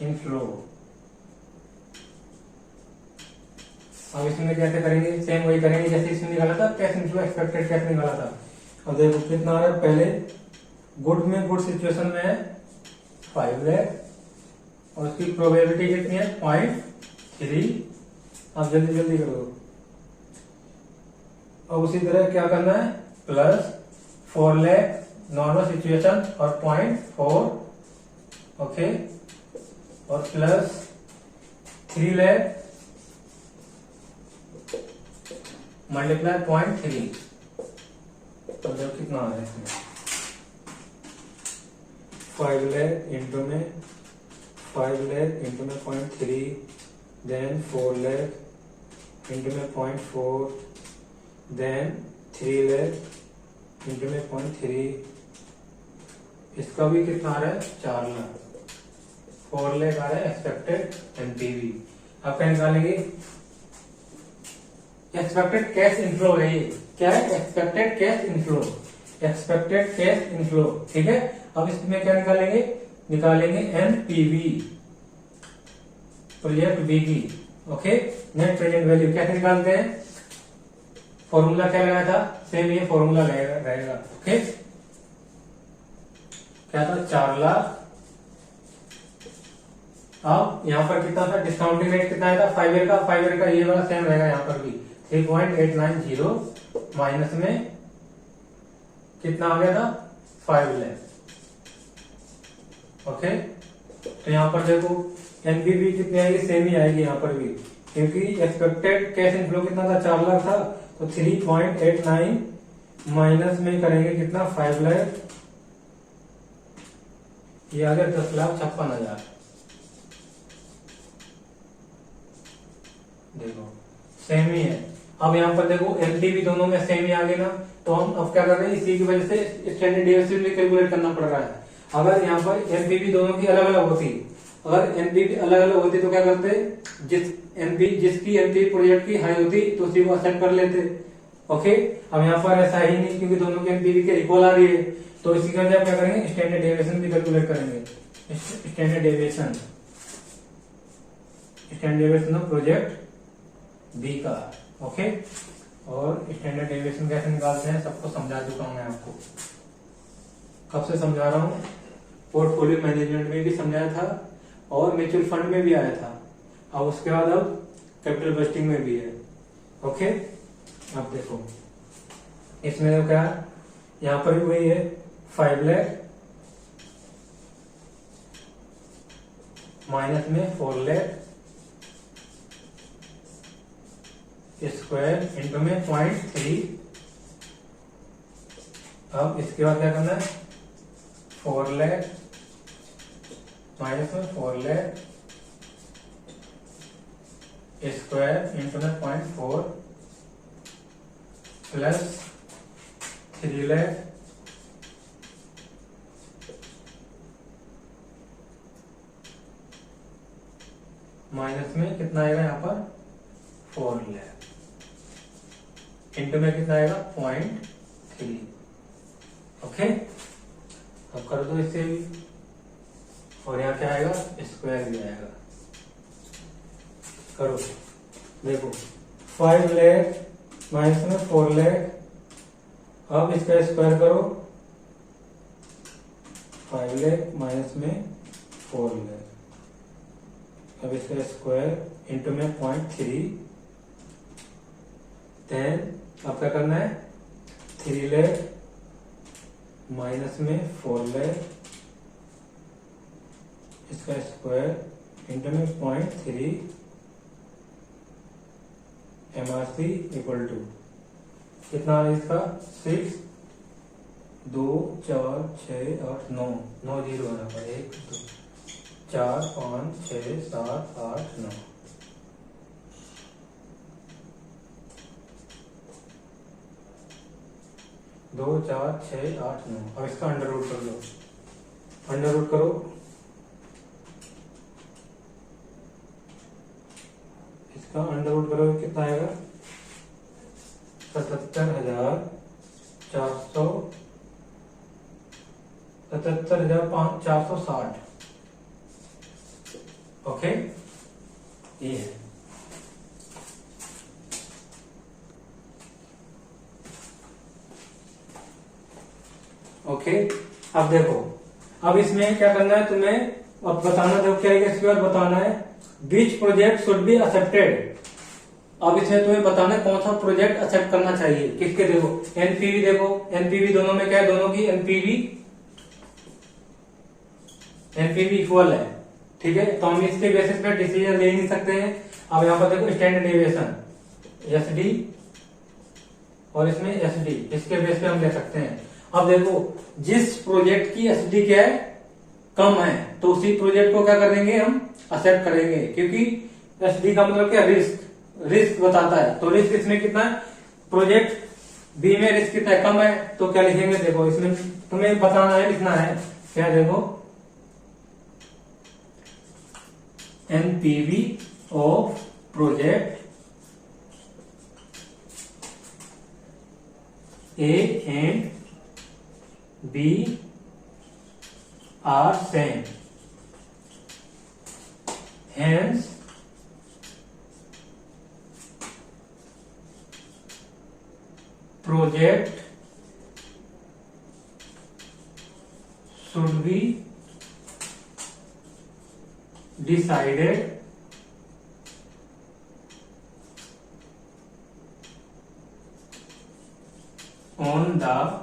inflow. अब इसमें कैसे करेंगे? सेम वही करेंगे जैसे इसमें निकाला था, कैश इनफ्लो एक्सपेक्टेड कैश निकाला था। अब देखो कितना आ रहा है? पहले गुड में, गुड सिचुएशन में है 5 लाख और उसकी प्रोबेबिलिटी कितनी है? 0.3। अब जल्दी जल्दी करो। अब उसी तरह क्या करना है? प्लस 4 लाख नॉर्मल सिचुएशन और 0.4। ओके, और प्लस 3 लाख मल्टीप्लाई 0.3। तो जब कितना आ रहा है इसमें? 5 लाख इंटू में 0.3, देन 4 लाख इंटू में 0.4, देन 3 लाख इंटू में 0.3। इसका भी कितना आ रहा है? 4 लाख। 4 लाख आ रहा है एक्सपेक्टेड एनपीवी। अब क्या निकालेंगे? एक्सपेक्टेड कैश इनफ्लो है ये। क्या है? Expected cash inflow, expected cash inflow. ठीक है, अब इसमें क्या निकालेंगे? निकालेंगे एनपीवी, प्रोजेक्ट बी की। ओके, नेट प्रेजेंट वैल्यू कैसे निकालते हैं? फॉर्मूला क्या लगाया था? सेम ये फॉर्मूला रहेगा। ओके, क्या था? 4 लाख। अब यहाँ पर कितना था? डिस्काउंटिंग रेट कितना आया था? 5 ईयर का। 5 ईयर का ये वाला सेम रहेगा यहाँ पर भी 3.890 माइनस में कितना आ गया था? 5 लाख। ओके, तो यहाँ पर देखो एनपीवी कितनी आएगी? सेम ही आएगी यहाँ पर भी, क्योंकि एक्सपेक्टेड कैश इनफ्लो कितना था? 4 लाख था, तो 3.89 माइनस में करेंगे कितना? 5 लाख। ये आ गया 10,56,000। देखो सेम ही है। अब यहाँ पर देखो एनपीवी दोनों में सेम ही आ गए ना, तो हम अब क्या कर रहे हैं? इसी की वजह से स्टैंडर्ड डेविएशन भी कैलकुलेट करना पड़ रहा है। अगर यहाँ पर एनपीवी दोनों की अलग अलग होती, अगर एनपीवी अलग अलग होती तो क्या करते? जिसकी एनपीवी प्रोजेक्ट की हाई होती तो उसी को एक्सेप्ट कर लेते। ओके, अब यहाँ पर ऐसा ही नहीं, क्योंकि दोनों की एनपीवी के इक्वल आ रही है, तो इसी के क्या करेंगे? स्टैंडर्ड डेविएशन भी कैलकुलेट करेंगे। Standard deviation, standard deviation of project B का। ओके, और स्टैंडर्ड डेविएशन कैसे निकालते हैं सबको समझा चुका हूं मैं आपको। कब से समझा रहा हूं? पोर्टफोलियो मैनेजमेंट में भी समझाया था और म्यूचुअल फंड में भी आया था, और उसके बाद अब कैपिटल बजटिंग में भी है। ओके, अब देखो इसमें तो क्या, यहां पर भी वही है 5 लाख माइनस में 4 लाख स्क्वायर इंटू में 0.3। अब इसके बाद क्या करना है? 4 लाख माइनस में 4 लाख स्क्वायर इंटू में 0.4 प्लस 3 लाख माइनस में कितना आएगा यहाँ पर? 4 लाख इंटू में कितना आएगा? 0.3। ओके, अब कर दो इसे भी, और यहाँ क्या आएगा? स्क्वायर भी आएगा। करो, देखो 5 लाख माइनस में 4 लाख, अब इसका स्क्वायर करो। 5 लाख माइनस में 4 लाख, अब इसका स्क्वायर इंटू में 0.3। देन अब क्या करना है? 3 लाख माइनस में 4 लाख, इसका स्क्वायर इंटू में 0.3 MRC इक्वल टू कितना है इसका? 6 2 4 6 8 9 9 जीरो है यहाँ पर। 1 2 4 5 6 7 8 9। दो 4 6 8 9। अब इसका अंडर रूट कर लो, अंडर रूट करो। इसका अंडर रूट करोगे कितना आएगा? 77,460। ओके, ये है। ओके, अब देखो, अब इसमें क्या करना है तुम्हें? अब बताना, देखो क्या है इसके बाद बताना है which project should be accepted. अब इसमें तुम्हें बताना है कौन सा प्रोजेक्ट एक्सेप्ट करना चाहिए, किसके। देखो एनपीवी, देखो एनपीवी दोनों में क्या है? दोनों की एनपीवी इक्वल है। ठीक है, तो हम इसके बेसिस पे डिसीजन ले नहीं सकते हैं। अब यहाँ पर देखो स्टैंडर्ड डेविएशन एसडी और इसमें एसडी, इसके बेस पे हम ले सकते हैं। अब देखो जिस प्रोजेक्ट की एसडी क्या है? कम है, तो उसी प्रोजेक्ट को क्या करेंगे? हम एक्सेप्ट करेंगे, क्योंकि एसडी का मतलब क्या? रिस्क बताता है। तो रिस्क इसमें कितना है? प्रोजेक्ट बी में रिस्क कितना है? कम है, तो क्या लिखेंगे? देखो इसमें तुम्हें बताना है, लिखना है क्या? देखो NPV of project A and B are same. Hence, project should be decided on the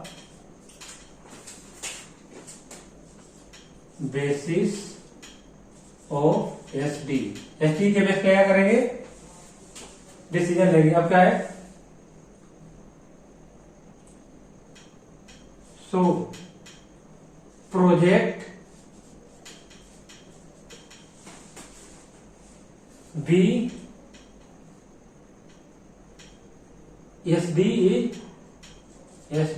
basis of SD. SD के बेस क्या करेंगे, डिसीजन लेंगे. अब क्या है, so project B SD is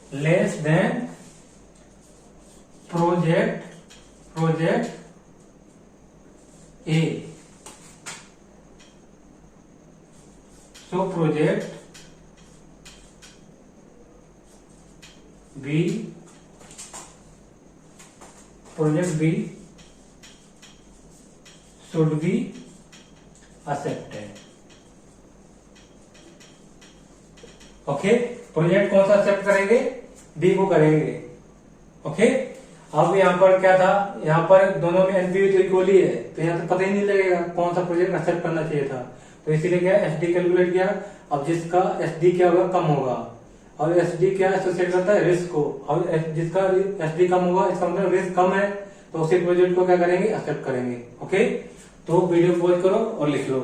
less than project A. So project B should be accepted. Okay, project कौन सा accept करेंगे, बी को करेंगे. ओके, अब यहाँ पर क्या था, यहाँ पर दोनों में एनपीवी तो इक्वल ही है, तो यहाँ तो पता ही नहीं लगेगा कौन सा प्रोजेक्ट एक्सेप्ट करना चाहिए था. तो इसीलिए क्या एसडी कैलकुलेट किया. अब जिसका एसडी क्या होगा, कम होगा, और एसडी क्या एसोसिएट करता है, रिस्क को. और जिसका एसडी कम होगा, इसका मतलब रिस्क कम है, तो उसी प्रोजेक्ट को क्या करेंगे, एक्सेप्ट करेंगे. ओके, तो वीडियो पॉज करो और लिख लो.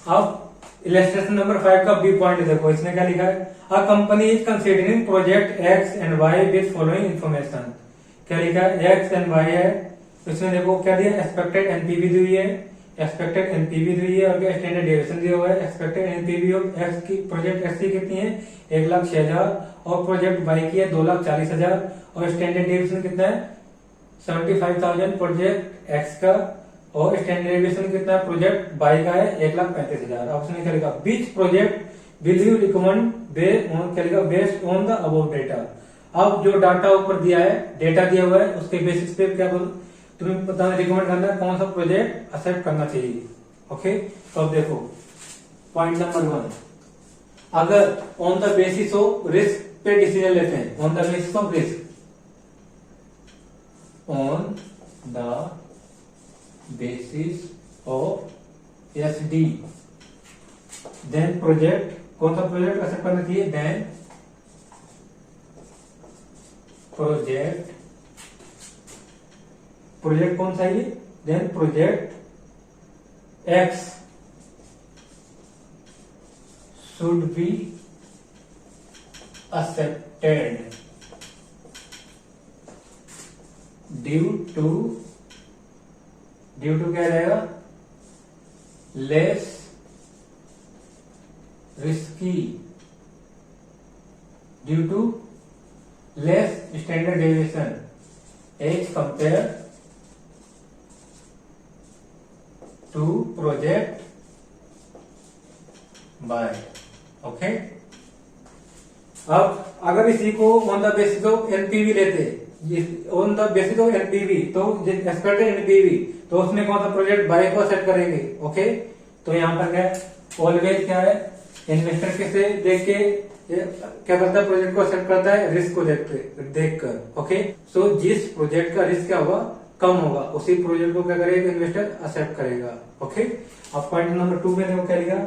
अब इलस्ट्रेशन नंबर 5 का बी पॉइंट देखो, इसने क्या लिखा है, a company is considering project X and Y with following information. क्या लिखा है, एक्स एंड वाई है, इसमें देखो क्या दिया, एक्सपेक्टेड एनपीवी दी हुई है, एक्सपेक्टेड एनपीवी दी हुई है, और स्टैंडर्ड डेविएशन दिया हुआ है. एक्सपेक्टेड एनपीवी ऑफ एक्स की, प्रोजेक्ट एक्स की कितनी है, 1,06,000, और प्रोजेक्ट वाई की है 2,40,000, और स्टैंडर्ड डेविएशन कितना है, 75,000 प्रोजेक्ट एक्स का, और स्टैंडर्ड डेविएशन कितना है, प्रोजेक्ट बाई का है 1,35,000. अब उसने क्या लिखा, which project will you recommend based on the above data. अब जो डाटा ऊपर दिया है, डेटा दिया हुआ है, उसके बेसिस पे क्या बोल, तुम्हें पता रिकमेंड करना है कौन सा प्रोजेक्ट एक्सेप्ट करना चाहिए. ओके, तो अब देखो पॉइंट नंबर 1, अगर on the basis of risk पे डिसीजन लेते हैं, on the basis of risk, on the basis of SD, then project, कौन सा प्रोजेक्ट एक्सेप्ट करना चाहिए, देन प्रोजेक्ट कौन सा है, then project X should be accepted due to क्या रहेगा, less risky, due to less standard deviation as compared to project B. Okay, अब अगर इसी को on the basis of NPV लेते, on the basis of NPV, तो expected NPV, तो उसमें कौन सा प्रोजेक्ट बाय को सेट करेंगे. ओके, तो यहाँ पर क्या ऑलवेज क्या है, इन्वेस्टर किसे देख के क्या करता है, प्रोजेक्ट को एक्सेप्ट करता है, रिस्क को देखकर. ओके, सो जिस प्रोजेक्ट का रिस्क क्या होगा, कम होगा, उसी प्रोजेक्ट को क्या करेगा, इन्वेस्टर एक्सेप्ट करेगा. ओके, अब पॉइंट नंबर 2 में देखो क्या लिखा,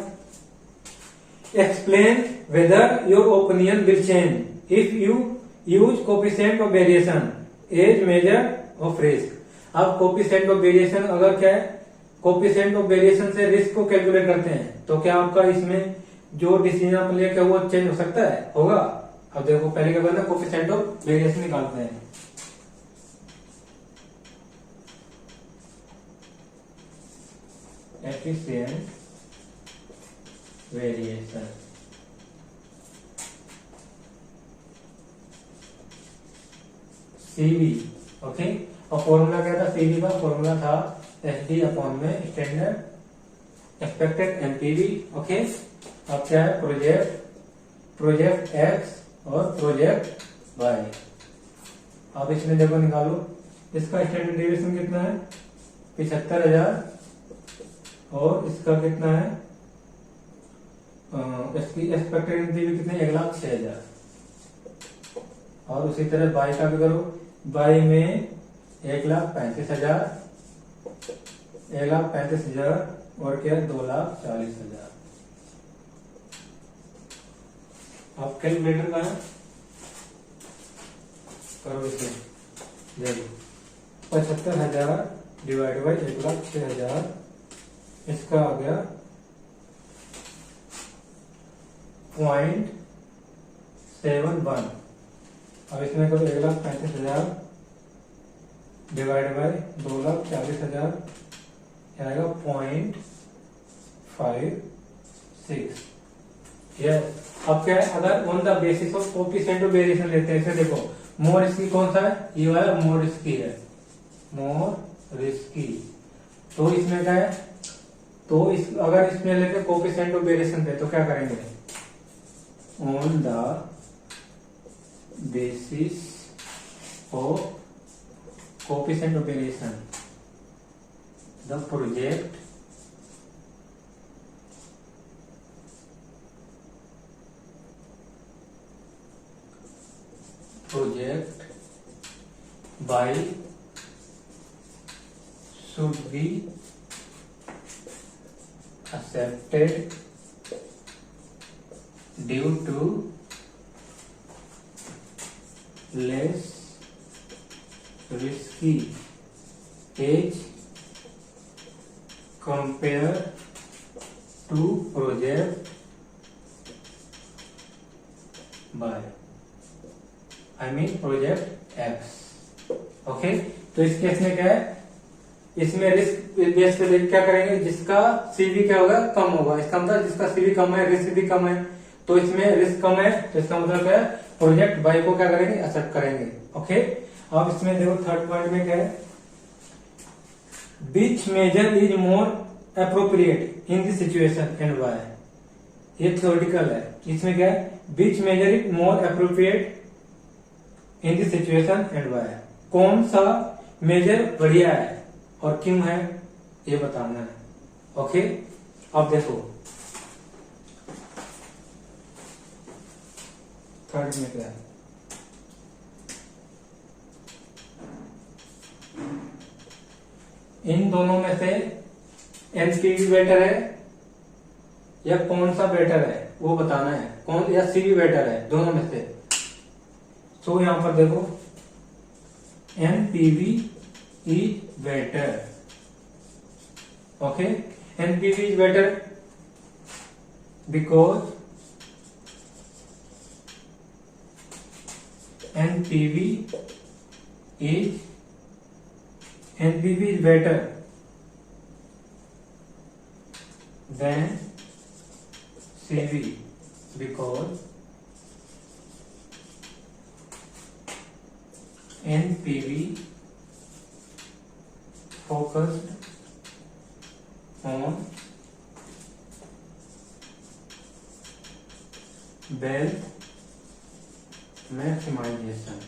explain whether your opinion will change if you use coefficient of variation as measure of risk. अब कोफिशिएंट ऑफ वेरिएशन, अगर क्या है, कोफिशिएंट ऑफ वेरिएशन से रिस्क को कैलकुलेट करते हैं, तो क्या आपका इसमें जो डिसीजन आप लिया क्या वो चेंज हो सकता है, होगा. अब देखो पहले क्या करना है, कोफिशिएंट ऑफ वेरिएशन निकालते हैं. efficient variation। CV, okay. और फॉर्मूला क्या था? CV का फॉर्मूला था SD अपॉन में स्टैंडर्ड एक्सपेक्टेड एमपीवी, ओके। अब क्या है? प्रोजेक्ट एक्स और प्रोजेक्ट वाई। अब इसमें देखो निकालो, इसका स्टैंडर्ड डेविएशन कितना है? 75,000। और इसका कितना है? इसकी एक्सपेक्टेड एमपीवी कितनी? 1,06,000। और उसी तरह बाई का भी करो, बाई में 1,35,000, 1,35,000 और क्या? 2,40,000। आप कैलकुलेटर का है, करो इसे। देखो 75,000 डिवाइड बाई 1,06,000, इसका आ गया 0.71। अब इसमें करो 1,35,000 डिवाइड बाई 2,40,000, आएगा 0.56। यस। अब क्या है? अगर on the basis of coefficient of variation लेते हैं, इसे देखो, मोर रिस्की कौन सा है? ये वाला मोर रिस्की है, मोर रिस्की। तो इसमें क्या है? तो अगर इसमें लेते कोएफिशिएंट ऑफ वेरिएशन पे, तो क्या करेंगे? On the basis of coefficient of variation the project by should be accepted due to less risky age compared to project by project x, okay. तो इस केस में क्या है? इसमें रिस्क बेस पे क्या करेंगे? जिसका सीवी क्या होगा? कम होगा। इसका मतलब जिसका सीवी कम है, रिस्क भी कम है, तो इसमें रिस्क कम है, तो इसका मतलब क्या है? प्रोजेक्ट बाई को क्या करेंगे? एक्सेप्ट करेंगे, ओके। अब इसमें देखो थर्ड पॉइंट में क्या है? Which measure is more appropriate in this situation and why. ये थ्योरेटिकल है। इसमें क्या है? Which measure is more appropriate in this situation and why. कौन सा मेजर बढ़िया है और क्यों है, ये बताना है, ओके। अब देखो थर्ड में क्या है? इन दोनों में से एनपीवी बेटर है या कौन सा बेटर है, वो बताना है। कौन या सीवी बेटर है, दोनों में से। तो यहां पर देखो NPV is better, okay. NPV is better because NPV is better than CV because NPV focused on wealth maximization,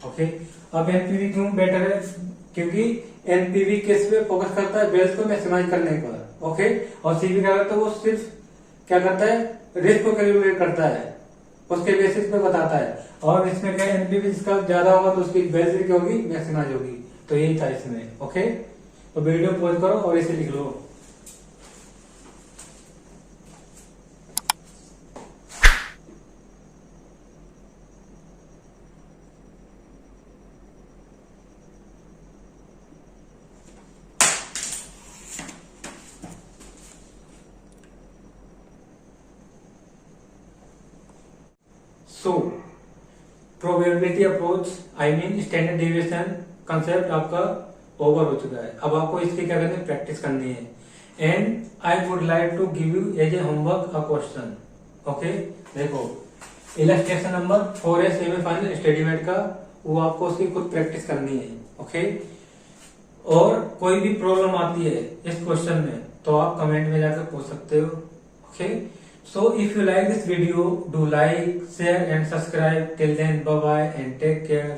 okay. अब एनपीवी क्यों बेटर है? क्योंकि एनपीवी किस पे फोकस करता है? वेल्थ को मैक्सिमाइज करने पर, ओके। और सीवी क्या करता है? वो सिर्फ क्या करता है? रिस्क को कैलकुलेट करता है, उसके बेसिस पे बताता है। और इसमें क्या एनपीवी जिसका ज्यादा होगा तो उसकी वैल्यू क्या होगी? मैक्सिमाइज होगी। तो यही था इसमें, ओके। तो वीडियो पॉज करो और इसे लिख लो। So probability approach, I mean standard deviation concept आपका ओवर हो चुका है। अब आपको इसकी क्या करनी है, प्रैक्टिस करनी है। And I would like to give you as a homework a question. Okay, देखो इलस्ट्रेशन नंबर 4 है सेमीफाइनल स्टेडीमेंट का, वो आपको उसकी खुद प्रैक्टिस करनी है। ओके, और कोई भी प्रॉब्लम आती है इस क्वेश्चन में तो आप कमेंट में जाकर पूछ सकते हो। Okay, so if you like this video, do like, share and subscribe. Till then, bye bye and take care.